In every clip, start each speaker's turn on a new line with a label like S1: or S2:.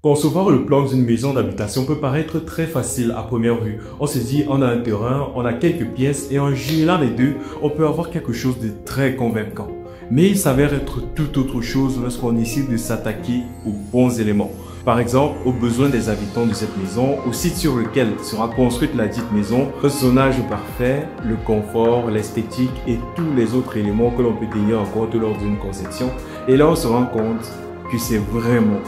S1: Concevoir le plan d'une maison d'habitation peut paraître très facile à première vue. On se dit, on a un terrain, on a quelques pièces et en jumelant les deux, on peut avoir quelque chose de très convaincant. Mais il s'avère être tout autre chose lorsqu'on décide de s'attaquer aux bons éléments. Par exemple, aux besoins des habitants de cette maison, au site sur lequel sera construite la dite maison, le zonage parfait, le confort, l'esthétique et tous les autres éléments que l'on peut tenir en compte lors d'une conception. Et là, on se rend compte que c'est vraiment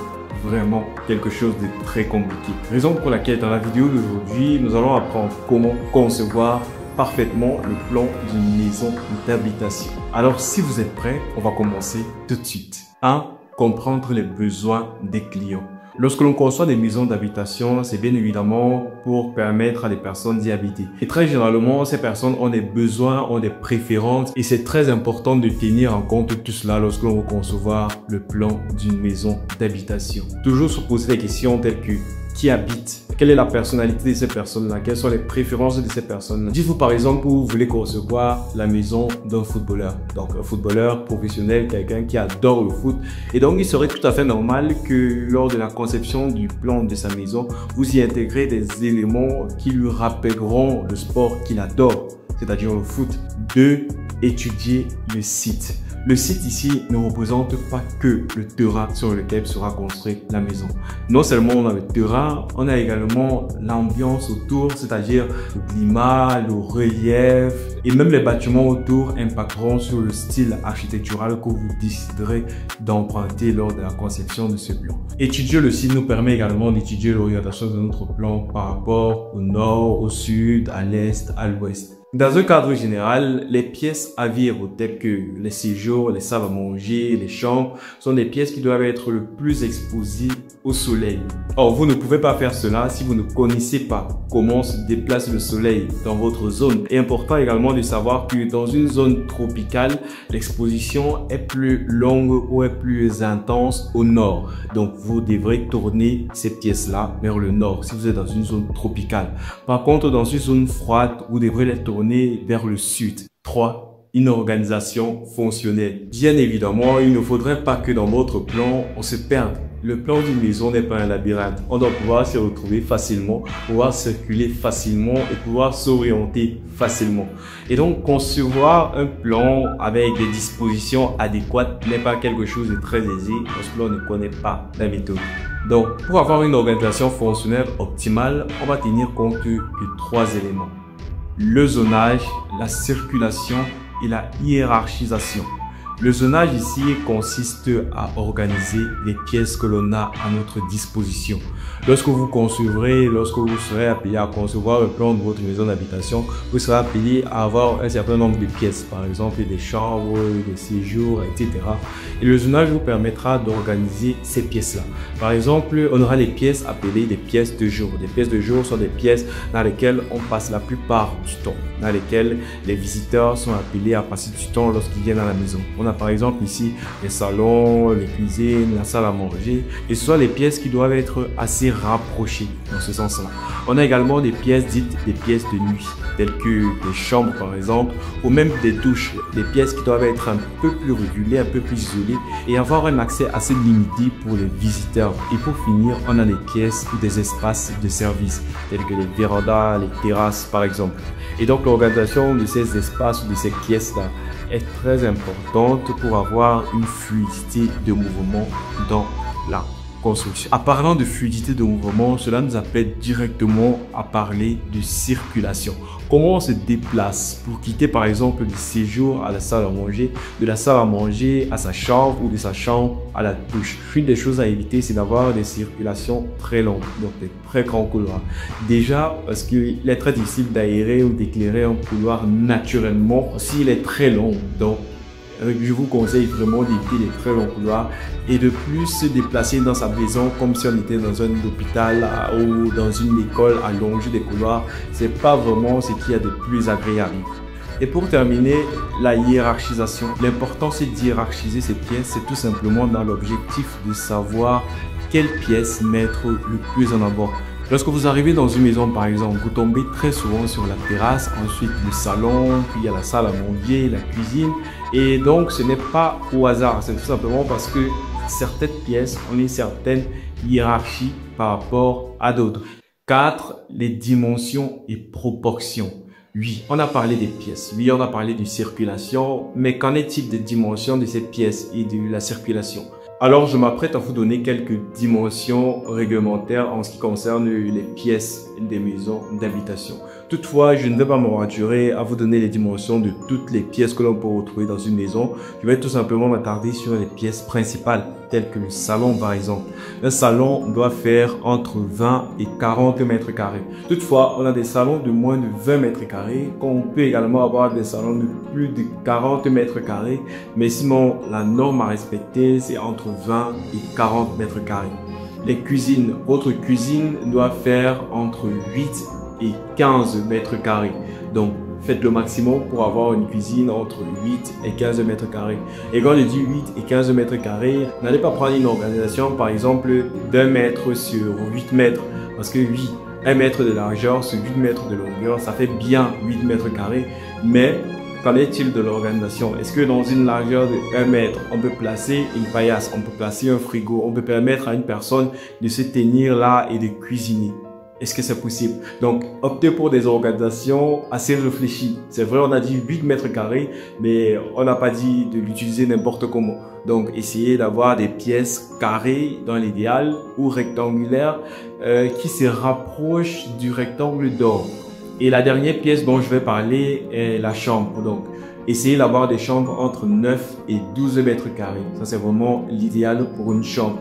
S1: quelque chose de très compliqué. Raison pour laquelle dans la vidéo d'aujourd'hui, nous allons apprendre comment concevoir parfaitement le plan d'une maison d'habitation. Alors si vous êtes prêts, on va commencer tout de suite. 1. Comprendre les besoins des clients. Lorsque l'on conçoit des maisons d'habitation, c'est bien évidemment pour permettre à des personnes d'y habiter. Et très généralement, ces personnes ont des besoins, ont des préférences et c'est très important de tenir en compte tout cela lorsque l'on veut concevoir le plan d'une maison d'habitation. Toujours se poser des questions telles que qui habite, quelle est la personnalité de ces personnes-là, quelles sont les préférences de ces personnes-là. Dites-vous par exemple que vous voulez concevoir la maison d'un footballeur, donc un footballeur professionnel, quelqu'un qui adore le foot. Et donc il serait tout à fait normal que lors de la conception du plan de sa maison, vous y intégrez des éléments qui lui rappelleront le sport qu'il adore, c'est-à-dire le foot. 2. Étudier le site. Le site ici ne représente pas que le terrain sur lequel sera construite la maison. Non seulement on a le terrain, on a également l'ambiance autour, c'est-à-dire le climat, le relief et même les bâtiments autour impacteront sur le style architectural que vous déciderez d'emprunter lors de la conception de ce plan. Étudier le site nous permet également d'étudier l'orientation de notre plan par rapport au nord, au sud, à l'est, à l'ouest. Dans un cadre général, les pièces à vivre telles que les séjours, les salles à manger, les chambres sont des pièces qui doivent être le plus exposées au soleil. Or, vous ne pouvez pas faire cela si vous ne connaissez pas comment se déplace le soleil dans votre zone. Il est important également de savoir que dans une zone tropicale, l'exposition est plus longue ou est plus intense au nord. Donc, vous devrez tourner ces pièces-là vers le nord si vous êtes dans une zone tropicale. Par contre, dans une zone froide, vous devrez les tourner vers le sud. 3. Une organisation fonctionnelle. Bien évidemment, il ne faudrait pas que dans votre plan, on se perde. Le plan d'une maison n'est pas un labyrinthe. On doit pouvoir s'y retrouver facilement, pouvoir circuler facilement et pouvoir s'orienter facilement. Et donc, concevoir un plan avec des dispositions adéquates n'est pas quelque chose de très aisé lorsque l'on ne connaît pas la méthode. Donc, pour avoir une organisation fonctionnelle optimale, on va tenir compte de 3 éléments. Le zonage, la circulation et la hiérarchisation. Le zonage ici consiste à organiser les pièces que l'on a à notre disposition. Lorsque vous concevrez, lorsque vous serez appelé à concevoir le plan de votre maison d'habitation, vous serez appelé à avoir un certain nombre de pièces, par exemple des chambres, des séjours, etc. Et le zonage vous permettra d'organiser ces pièces-là. Par exemple, on aura les pièces appelées des pièces de jour. Les pièces de jour sont des pièces dans lesquelles on passe la plupart du temps, dans lesquelles les visiteurs sont appelés à passer du temps lorsqu'ils viennent à la maison. On a par exemple ici les salons, les cuisines, la salle à manger et ce sont les pièces qui doivent être assez rapprochées dans ce sens-là. On a également des pièces dites des pièces de nuit telles que des chambres par exemple ou même des douches, des pièces qui doivent être un peu plus reculées, un peu plus isolées et avoir un accès assez limité pour les visiteurs. Et pour finir, on a des pièces ou des espaces de service tels que les vérandas, les terrasses par exemple. Et donc l'organisation de ces espaces ou de ces pièces-là est très importante pour avoir une fluidité de mouvement dans la construction. En parlant de fluidité de mouvement, cela nous appelle directement à parler de circulation. Comment on se déplace pour quitter par exemple le séjour à la salle à manger, de la salle à manger à sa chambre ou de sa chambre à la douche. Une des choses à éviter, c'est d'avoir des circulations très longues, donc des très grands couloirs. Déjà, parce qu'il est très difficile d'aérer ou d'éclairer un couloir naturellement s'il est très long. Donc, je vous conseille vraiment d'éviter les très longs couloirs et de plus se déplacer dans sa maison comme si on était dans un hôpital ou dans une école à longer des couloirs. C'est pas vraiment ce qu'il y a de plus agréable. Et pour terminer, la hiérarchisation. L'important c'est de hiérarchiser ces pièces, c'est tout simplement dans l'objectif de savoir quelle pièce mettre le plus en avant. Lorsque vous arrivez dans une maison, par exemple, vous tombez très souvent sur la terrasse, ensuite le salon, puis il y a la salle à manger, la cuisine. Et donc, ce n'est pas au hasard, c'est tout simplement parce que certaines pièces ont une certaine hiérarchie par rapport à d'autres. 4. Les dimensions et proportions. Oui, on a parlé des pièces, oui, on a parlé de circulation, mais qu'en est-il des dimensions de ces pièces et de la circulation? Alors, je m'apprête à vous donner quelques dimensions réglementaires en ce qui concerne les pièces des maisons d'habitation. Toutefois, je ne vais pas m'aventurer à vous donner les dimensions de toutes les pièces que l'on peut retrouver dans une maison. Je vais tout simplement m'attarder sur les pièces principales, telles que le salon par exemple. Un salon doit faire entre 20 et 40 mètres carrés. Toutefois, on a des salons de moins de 20 mètres carrés, qu'on peut également avoir des salons de plus de 40 mètres carrés. Mais sinon, la norme à respecter, c'est entre 20 et 40 mètres carrés. Les cuisines, votre cuisine doit faire entre 8 et 15 mètres carrés. Donc, faites le maximum pour avoir une cuisine entre 8 et 15 mètres carrés. Et quand je dis 8 et 15 mètres carrés, n'allez pas prendre une organisation, par exemple, d'1 mètre sur 8 mètres. Parce que oui, 1 mètre de largeur sur 8 mètres de longueur, ça fait bien 8 mètres carrés. Mais qu'en est-il de l'organisation? Est-ce que dans une largeur de 1 mètre, on peut placer une paillasse, on peut placer un frigo, on peut permettre à une personne de se tenir là et de cuisiner? Est-ce que c'est possible? Donc, optez pour des organisations assez réfléchies. C'est vrai, on a dit 8 mètres carrés, mais on n'a pas dit de l'utiliser n'importe comment. Donc, essayez d'avoir des pièces carrées dans l'idéal ou rectangulaires qui se rapprochent du rectangle d'or. Et la dernière pièce dont je vais parler est la chambre. Donc, essayez d'avoir des chambres entre 9 et 12 mètres carrés. Ça, c'est vraiment l'idéal pour une chambre.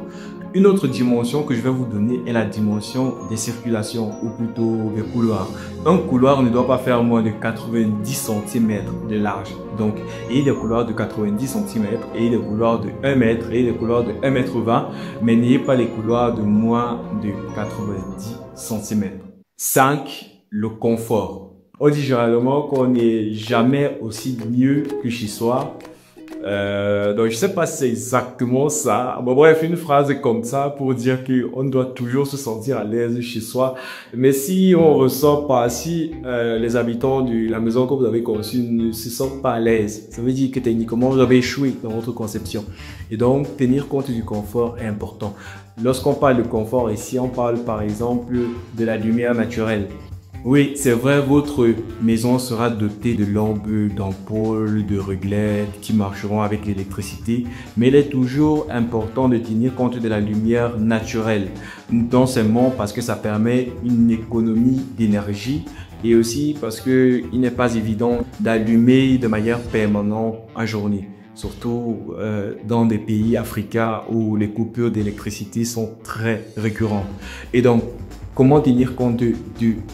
S1: Une autre dimension que je vais vous donner est la dimension des circulations, ou plutôt des couloirs. Un couloir ne doit pas faire moins de 90 cm de large. Donc, il y a des couloirs de 90 cm, et des couloirs de 1 mètre, et des couloirs de 1 mètre 20, mais n'ayez pas les couloirs de moins de 90 cm. 5. Le confort. On dit généralement qu'on n'est jamais aussi mieux que chez soi. Donc je sais pas si c'est exactement ça. Bon, bref, une phrase comme ça pour dire qu'on doit toujours se sentir à l'aise chez soi. Mais si on ressort pas, si les habitants de la maison que vous avez conçue ne se sentent pas à l'aise, ça veut dire que techniquement vous avez échoué dans votre conception. Et donc tenir compte du confort est important. Lorsqu'on parle de confort ici, on parle par exemple de la lumière naturelle. Oui, c'est vrai, votre maison sera dotée de lampes, d'ampoules, de réglettes qui marcheront avec l'électricité, mais il est toujours important de tenir compte de la lumière naturelle, non seulement parce que ça permet une économie d'énergie, et aussi parce qu'il n'est pas évident d'allumer de manière permanente en journée. Surtout dans des pays africains où les coupures d'électricité sont très récurrentes. Et donc, comment tenir compte de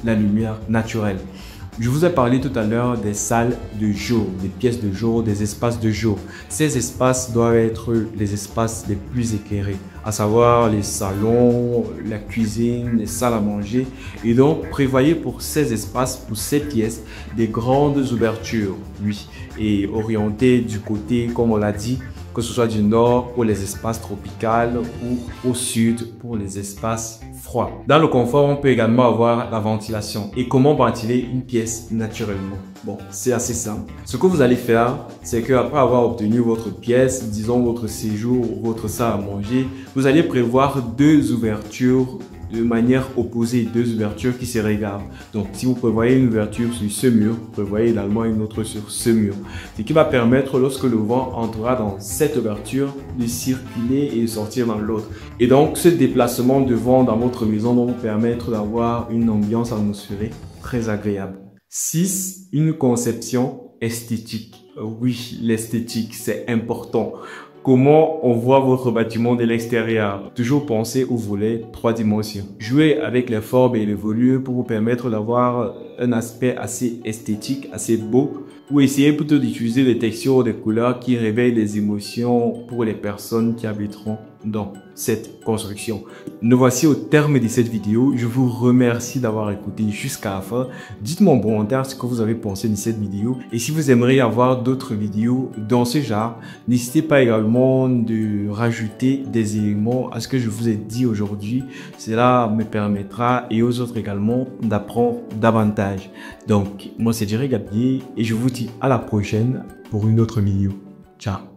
S1: la lumière naturelle? Je vous ai parlé tout à l'heure des salles de jour, des pièces de jour, des espaces de jour. Ces espaces doivent être les espaces les plus éclairés, à savoir les salons, la cuisine, les salles à manger. Et donc, prévoyez pour ces espaces, pour ces pièces, des grandes ouvertures, oui, et orientées du côté, comme on l'a dit, que ce soit du nord pour les espaces tropicaux ou au sud pour les espaces froids. Dans le confort, on peut également avoir la ventilation. Et comment ventiler une pièce naturellement? Bon, c'est assez simple. Ce que vous allez faire, c'est qu'après avoir obtenu votre pièce, disons votre séjour ou votre salle à manger, vous allez prévoir 2 ouvertures de manière opposée, 2 ouvertures qui se regardent. Donc, si vous prévoyez une ouverture sur ce mur, prévoyez également une autre sur ce mur. Ce qui va permettre, lorsque le vent entrera dans cette ouverture, de circuler et de sortir dans l'autre. Et donc, ce déplacement de vent dans votre maison va vous permettre d'avoir une ambiance atmosphérique très agréable. 6. Une conception esthétique. Oui, l'esthétique, c'est important. Comment on voit votre bâtiment de l'extérieur? Toujours penser au volet 3 dimensions. Jouez avec les formes et les volumes pour vous permettre d'avoir un aspect assez esthétique, assez beau. Ou essayez plutôt d'utiliser des textures, des couleurs qui réveillent les émotions pour les personnes qui habiteront dans cette construction. Nous voici au terme de cette vidéo. Je vous remercie d'avoir écouté jusqu'à la fin. Dites-moi en commentaire ce que vous avez pensé de cette vidéo. Et si vous aimeriez avoir d'autres vidéos dans ce genre, n'hésitez pas également de rajouter des éléments à ce que je vous ai dit aujourd'hui. Cela me permettra et aux autres également d'apprendre davantage. Donc, moi c'est Jerry Gabier et je vous dis à la prochaine pour une autre vidéo. Ciao.